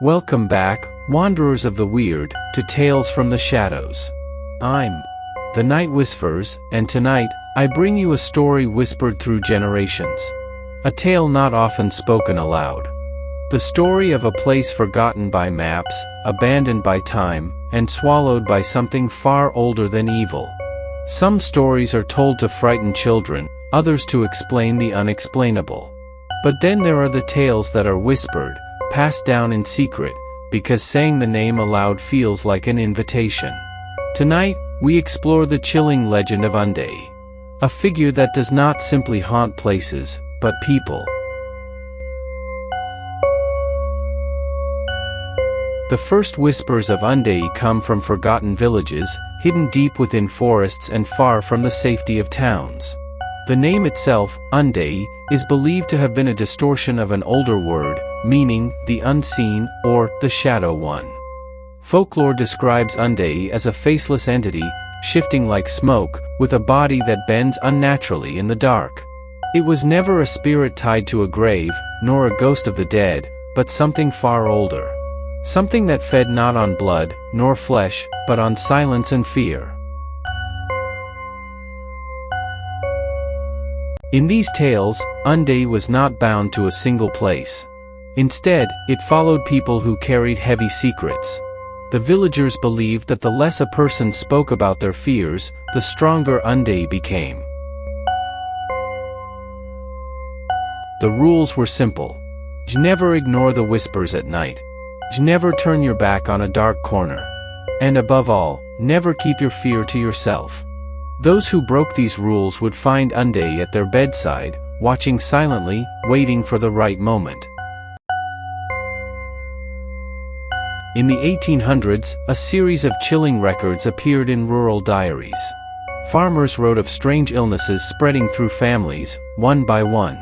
Welcome back, wanderers of the weird, to Tales from the Shadows. I'm the Night Whispers, and tonight, I bring you a story whispered through generations. A tale not often spoken aloud. The story of a place forgotten by maps, abandoned by time, and swallowed by something far older than evil. Some stories are told to frighten children, others to explain the unexplainable. But then there are the tales that are whispered, passed down in secret, because saying the name aloud feels like an invitation. Tonight, we explore the chilling legend of Undy. A figure that does not simply haunt places, but people. The first whispers of Undy come from forgotten villages, hidden deep within forests and far from the safety of towns. The name itself, Undy, is believed to have been a distortion of an older word, meaning the unseen or the shadow one. Folklore describes Undy as a faceless entity, shifting like smoke, with a body that bends unnaturally in the dark. It was never a spirit tied to a grave, nor a ghost of the dead, but something far older. Something that fed not on blood, nor flesh, but on silence and fear. In these tales, Undy was not bound to a single place. Instead, it followed people who carried heavy secrets. The villagers believed that the less a person spoke about their fears, the stronger Undy became. The rules were simple. Never ignore the whispers at night. Never turn your back on a dark corner. And above all, never keep your fear to yourself. Those who broke these rules would find Undy at their bedside, watching silently, waiting for the right moment. In the 1800s, a series of chilling records appeared in rural diaries. Farmers wrote of strange illnesses spreading through families, one by one.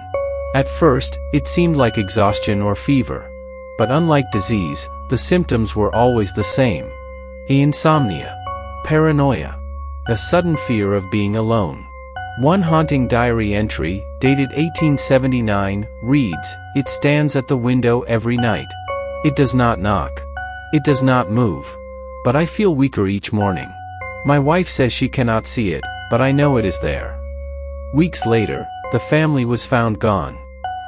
At first, it seemed like exhaustion or fever. But unlike disease, the symptoms were always the same. Insomnia. Paranoia. A sudden fear of being alone. One haunting diary entry, dated 1879, reads, "It stands at the window every night. It does not knock. It does not move. But I feel weaker each morning. My wife says she cannot see it, but I know it is there." Weeks later, the family was found gone.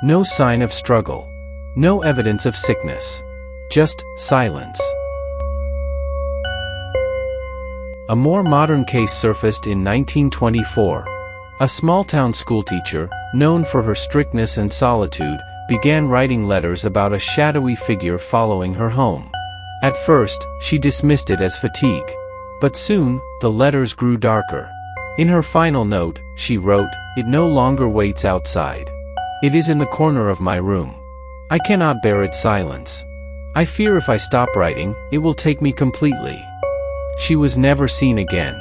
No sign of struggle. No evidence of sickness. Just silence. A more modern case surfaced in 1924. A small-town schoolteacher, known for her strictness and solitude, began writing letters about a shadowy figure following her home. At first, she dismissed it as fatigue. But soon, the letters grew darker. In her final note, she wrote, "It no longer waits outside. It is in the corner of my room. I cannot bear its silence. I fear if I stop writing, it will take me completely." She was never seen again.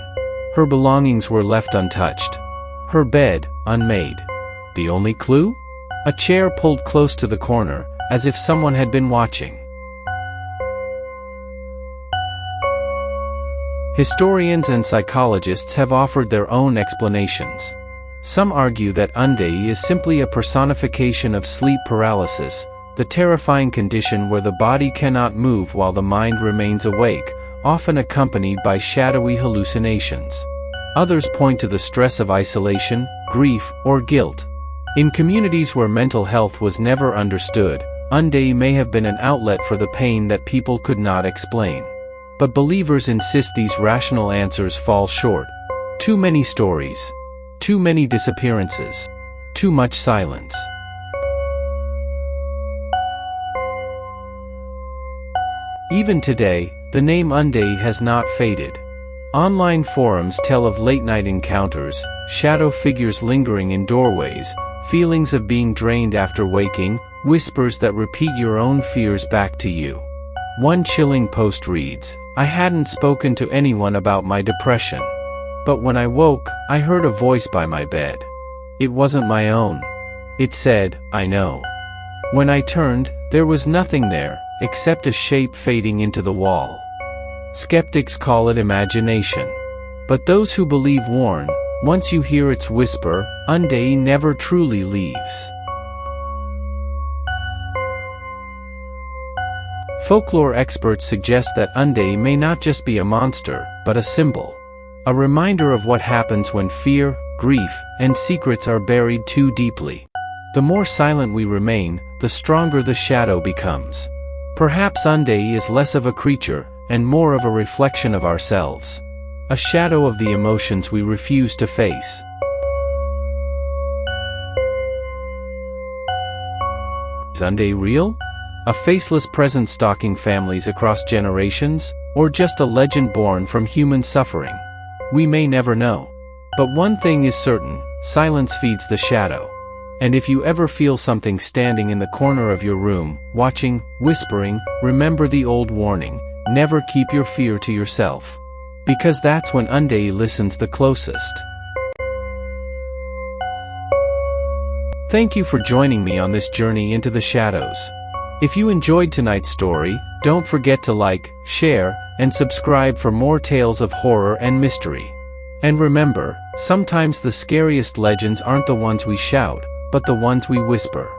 Her belongings were left untouched. Her bed, unmade. The only clue? A chair pulled close to the corner, as if someone had been watching. Historians and psychologists have offered their own explanations. Some argue that Undy is simply a personification of sleep paralysis, the terrifying condition where the body cannot move while the mind remains awake, often accompanied by shadowy hallucinations. Others point to the stress of isolation, grief, or guilt. In communities where mental health was never understood, Undy may have been an outlet for the pain that people could not explain. But believers insist these rational answers fall short. Too many stories. Too many disappearances. Too much silence. Even today, the name Undy has not faded. Online forums tell of late-night encounters, shadow figures lingering in doorways, feelings of being drained after waking, whispers that repeat your own fears back to you. One chilling post reads, "I hadn't spoken to anyone about my depression. But when I woke, I heard a voice by my bed. It wasn't my own. It said, 'I know.' When I turned, there was nothing there, except a shape fading into the wall." Skeptics call it imagination. But those who believe warn, once you hear its whisper, Undy never truly leaves. Folklore experts suggest that Undy may not just be a monster, but a symbol. A reminder of what happens when fear, grief, and secrets are buried too deeply. The more silent we remain, the stronger the shadow becomes. Perhaps Undy is less of a creature, and more of a reflection of ourselves. A shadow of the emotions we refuse to face. Is Undy real? A faceless presence stalking families across generations, or just a legend born from human suffering? We may never know. But one thing is certain, silence feeds the shadow. And if you ever feel something standing in the corner of your room, watching, whispering, remember the old warning, never keep your fear to yourself. Because that's when Undy listens the closest. Thank you for joining me on this journey into the shadows. If you enjoyed tonight's story, don't forget to like, share, and subscribe for more tales of horror and mystery. And remember, sometimes the scariest legends aren't the ones we shout, but the ones we whisper.